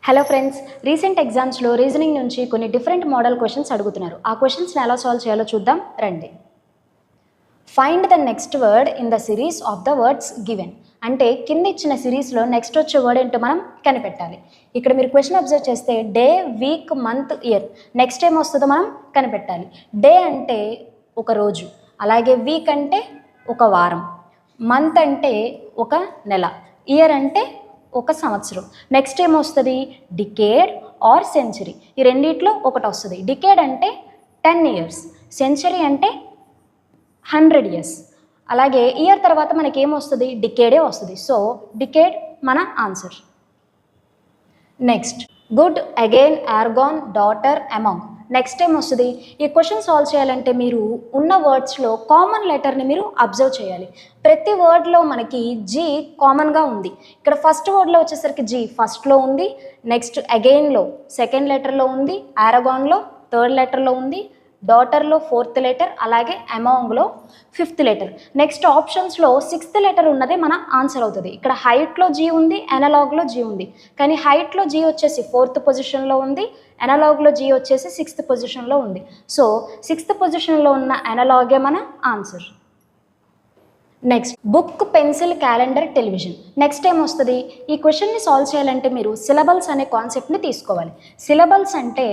Hello friends, recent ఎగ్జామ్స్లో reasoning నుంచి కొన్ని డిఫరెంట్ మోడల్ క్వశ్చన్స్ అడుగుతున్నారు. ఆ క్వశ్చన్స్ని ఎలా సాల్వ్ చేయాలో చూద్దాం రండి. Find the next word in the series of the words given. అంటే కింద ఇచ్చిన సిరీస్లో నెక్స్ట్ వచ్చే వర్డ్ ఏంటో మనం కనిపెట్టాలి. ఇక్కడ మీరు క్వశ్చన్ అబ్జర్వ్ చేస్తే day, week, month, year, next ఏం వస్తుందో మనం కనిపెట్టాలి. డే అంటే ఒక రోజు, అలాగే వీక్ అంటే ఒక వారం, మంత్ అంటే ఒక నెల, ఇయర్ అంటే ఒక సంవత్సరం. నెక్స్ట్ ఏమొస్తుంది? Decade are century. ఈ రెండిట్లో ఒకటి వస్తుంది. డికేడ్ అంటే 10 years, సెంచరీ అంటే 100 years. అలాగే ఇయర్ తర్వాత మనకి ఏమొస్తుంది? డికేడే వస్తుంది. సో డికేడ్ మన answer. Next good, again, organ, daughter, among. Next time వస్తుంది. ఈ క్వశ్చన్ సాల్వ్ చేయాలంటే మీరు ఉన్న వర్డ్స్లో కామన్ లెటర్ని మీరు అబ్జర్వ్ చేయాలి. ప్రతి వర్డ్లో మనకి జీ కామన్గా ఉంది. ఇక్కడ ఫస్ట్ వర్డ్లో వచ్చేసరికి జీ ఫస్ట్లో ఉంది, నెక్స్ట్ అగైన్లో సెకండ్ లెటర్లో ఉంది, ఆరగాన్లో థర్డ్ లెటర్లో ఉంది, డాటర్లో 4th లెటర్, అలాగే అమాంగ్లో 5th లెటర్. నెక్స్ట్ ఆప్షన్స్లో 6th లెటర్ ఉన్నదే మన ఆన్సర్ అవుతుంది. ఇక్కడ హైట్లో జీ ఉంది, అనలాగ్లో జీ ఉంది. కానీ హైట్లో జీ వచ్చేసి 4th పొజిషన్లో ఉంది, అనలాగ్లో జీ వచ్చేసి 6th పొజిషన్లో ఉంది. సో 6th పొజిషన్లో ఉన్న అనలాగే మన answer. Next book, pencil, calendar, television. Next ఏం వస్తుంది? ఈ క్వశ్చన్ని సాల్వ్ చేయాలంటే మీరు సిలబల్స్ అనే కాన్సెప్ట్ని తీసుకోవాలి. సిలబల్స్ అంటే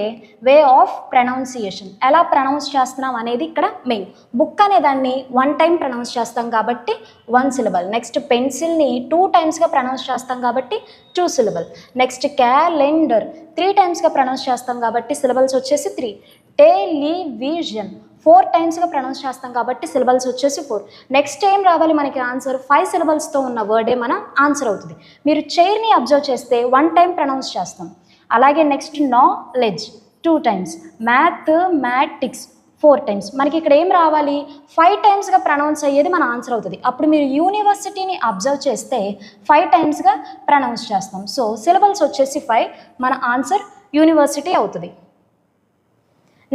వే ఆఫ్ ప్రొనౌన్సియేషన్, ఎలా ప్రొనౌన్స్ చేస్తున్నాం అనేది ఇక్కడ మెయిన్. బుక్ అనే దాన్ని 1 time ప్రొనౌన్స్ చేస్తాం కాబట్టి 1 syllable. నెక్స్ట్ పెన్సిల్ని 2 timesగా ప్రొనౌన్స్ చేస్తాం కాబట్టి 2 syllable. నెక్స్ట్ క్యాలెండర్ 3 timesగా ప్రొనౌన్స్ చేస్తాం కాబట్టి సిలబల్స్ వచ్చేసి 3. టెలివిజన్ 4 timesగా ప్రొనౌన్స్ చేస్తాం కాబట్టి సిలబల్స్ వచ్చేసి 4. నెక్స్ట్ ఏం రావాలి మనకి ఆన్సర్? 5 syllablesతో ఉన్న వర్డే మన ఆన్సర్ అవుతుంది. మీరు చైర్ని అబ్జర్వ్ చేస్తే 1 time ప్రొనౌన్స్ చేస్తాం. అలాగే next knowledge 2 times, mathematics 4 times. మనకి ఇక్కడ ఏం రావాలి? 5 timesగా ప్రొనౌన్స్ అయ్యేది మన ఆన్సర్ అవుతుంది. అప్పుడు మీరు యూనివర్సిటీని అబ్జర్వ్ చేస్తే 5 timesగా ప్రొనౌన్స్ చేస్తాం. సో సిలబల్స్ వచ్చేసి 5, మన ఆన్సర్ యూనివర్సిటీ అవుతుంది.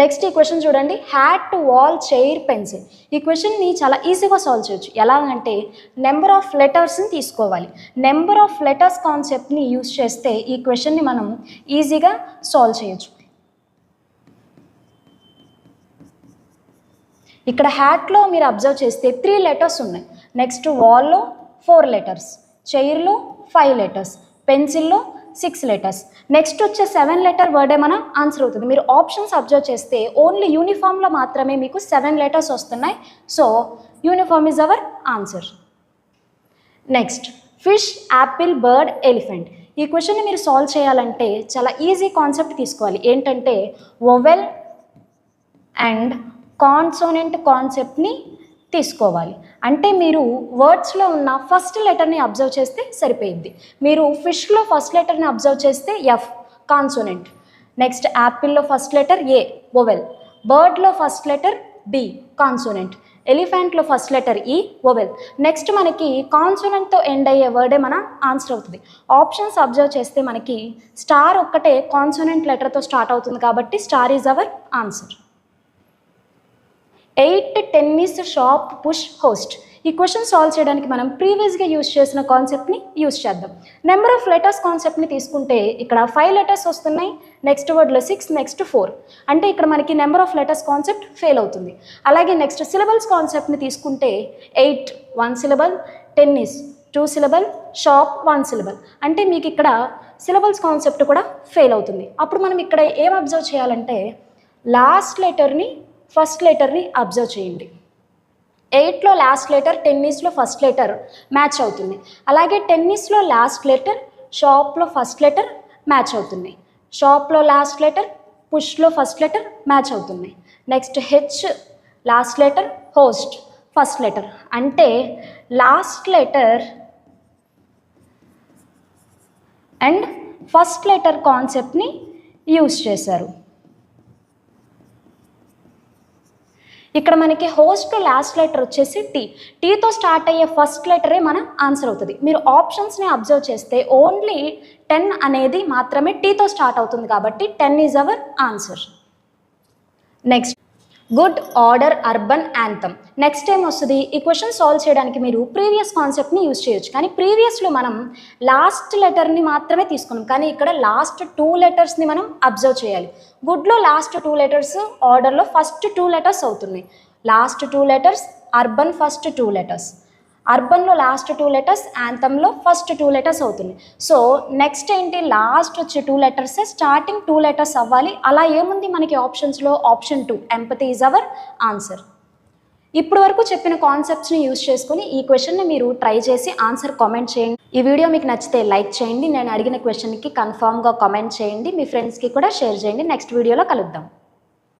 నెక్స్ట్ ఈ క్వశ్చన్ చూడండి. Hat, wall, chair, pencil. ఈ క్వశ్చన్ని చాలా ఈజీగా సాల్వ్ చేయొచ్చు. ఎలా అంటే నెంబర్ ఆఫ్ లెటర్స్ని తీసుకోవాలి. నెంబర్ ఆఫ్ లెటర్స్ కాన్సెప్ట్ని యూజ్ చేస్తే ఈ క్వశ్చన్ని మనం ఈజీగా సాల్వ్ చేయొచ్చు. ఇక్కడ హ్యాట్లో మీరు అబ్జర్వ్ చేస్తే 3 letters ఉన్నాయి. నెక్స్ట్ వాల్లో 4 letters, చైర్లో 5 letters, పెన్సిల్లో 6 letters. నెక్స్ట్ వచ్చే 7 letter వర్డే మన ఆన్సర్ అవుతుంది. మీరు ఆప్షన్స్ అబ్జర్వ్ చేస్తే ఓన్లీ యూనిఫామ్లో మాత్రమే మీకు 7 letters వస్తున్నాయి. So uniform is our answer. Next fish, Apple, bird, elephant. ఈ క్వశ్చన్ని మీరు సాల్వ్ చేయాలంటే చాలా ఈజీ కాన్సెప్ట్ తీసుకోవాలి. ఏంటంటే వొవెల్ అండ్ కాన్సోనెంట్ కాన్సెప్ట్ని తీసుకోవాలి. అంటే మీరు వర్డ్స్లో ఉన్న ఫస్ట్ లెటర్ని అబ్జర్వ్ చేస్తే సరిపోయింది. మీరు ఫిష్లో ఫస్ట్ లెటర్ని అబ్జర్వ్ చేస్తే ఎఫ్ కాన్సోనెంట్, నెక్స్ట్ యాపిల్లో ఫస్ట్ లెటర్ ఏ వొవెల్, బర్డ్లో ఫస్ట్ లెటర్ బి కాన్సోనెంట్, ఎలిఫెంట్లో first letter E vowel. Next మనకి కాన్సోనెంట్తో ఎండ్ అయ్యే వర్డే మన ఆన్సర్ అవుతుంది. ఆప్షన్స్ అబ్జర్వ్ చేస్తే మనకి స్టార్ ఒక్కటే కాన్సోనెంట్ లెటర్తో స్టార్ట్ అవుతుంది కాబట్టి star is our answer. 8 tennis, shop, push, host. ఈ క్వశ్చన్ సాల్వ్ చేయడానికి మనం ప్రీవియస్గా యూజ్ చేసిన కాన్సెప్ట్ని యూజ్ చేద్దాం. నెంబర్ ఆఫ్ లెటర్స్ కాన్సెప్ట్ని తీసుకుంటే ఇక్కడ 5 letters వస్తున్నాయి, నెక్స్ట్ వర్డ్లో 6, నెక్స్ట్ 4. అంటే ఇక్కడ మనకి number of letters concept fail అవుతుంది. అలాగే నెక్స్ట్ సిలబల్స్ కాన్సెప్ట్ని తీసుకుంటే 8 1 syllable, tennis 2 syllable, shop 1 syllable. అంటే మీకు ఇక్కడ సిలబల్స్ కాన్సెప్ట్ కూడా ఫెయిల్ అవుతుంది. అప్పుడు మనం ఇక్కడ ఏం అబ్జర్వ్ చేయాలంటే లాస్ట్ లెటర్ని ఫస్ట్ లెటర్ని అబ్జర్వ్ చేయండి. 8లో లాస్ట్ లెటర్, టెన్నిస్లో ఫస్ట్ లెటర్ మ్యాచ్ అవుతుంది. అలాగే టెన్నిస్లో లాస్ట్ లెటర్, షాప్లో ఫస్ట్ లెటర్ మ్యాచ్ అవుతుంది. షాప్లో లాస్ట్ లెటర్, పుష్లో ఫస్ట్ లెటర్ మ్యాచ్ అవుతుంది. Next H last letter, host first letter. అంటే last letter and first letter కాన్సెప్ట్ని యూజ్ చేశారు. ఇక్కడ మనకి హోస్ట్ లాస్ట్ లెటర్ వచ్చేసి టీ. టీతో స్టార్ట్ అయ్యే ఫస్ట్ లెటరే మన ఆన్సర్ అవుతుంది. మీరు ఆప్షన్స్ని అబ్జర్వ్ చేస్తే ఓన్లీ 10 అనేది మాత్రమే టీతో స్టార్ట్ అవుతుంది కాబట్టి 10 is our answer. Next good order urban anthem. Next ఏం వస్తుంది, ఈ క్వశ్చన్ సాల్వ్ చేయడానికి మీరు ప్రీవియస్ కాన్సెప్ట్ని యూజ్ చేయొచ్చు. కానీ ప్రీవియస్లో మనం లాస్ట్ లెటర్ని మాత్రమే తీసుకున్నాం, కానీ ఇక్కడ లాస్ట్ 2 లెటర్స్ని మనం అబ్జర్వ్ చేయాలి. గుడ్లో లాస్ట్ 2 లెటర్స్, ఆర్డర్లో ఫస్ట్ 2 లెటర్స్ అవుతున్నాయి. Last 2 letters, urban first 2 letters. అర్బన్లో లాస్ట్ 2 లెటర్స్, యాంథమ్లో ఫస్ట్ 2 లెటర్స్ అవుతుంది. సో నెక్స్ట్ ఏంటి, లాస్ట్ వచ్చే 2 లెటర్సే స్టార్టింగ్ 2 లెటర్స్ అవ్వాలి. అలా ఏముంది మనకి ఆప్షన్స్లో, option 2 empathy is our answer. ఇప్పుడు వరకు చెప్పిన కాన్సెప్ట్స్ని యూజ్ చేసుకుని ఈ క్వశ్చన్ని మీరు ట్రై చేసి ఆన్సర్ కామెంట్ చేయండి. ఈ వీడియో మీకు నచ్చితే లైక్ చేయండి. నేను అడిగిన క్వశ్చన్కి కన్ఫామ్గా కామెంట్ చేయండి. మీ ఫ్రెండ్స్కి కూడా షేర్ చేయండి. నెక్స్ట్ వీడియోలో కలుద్దాం.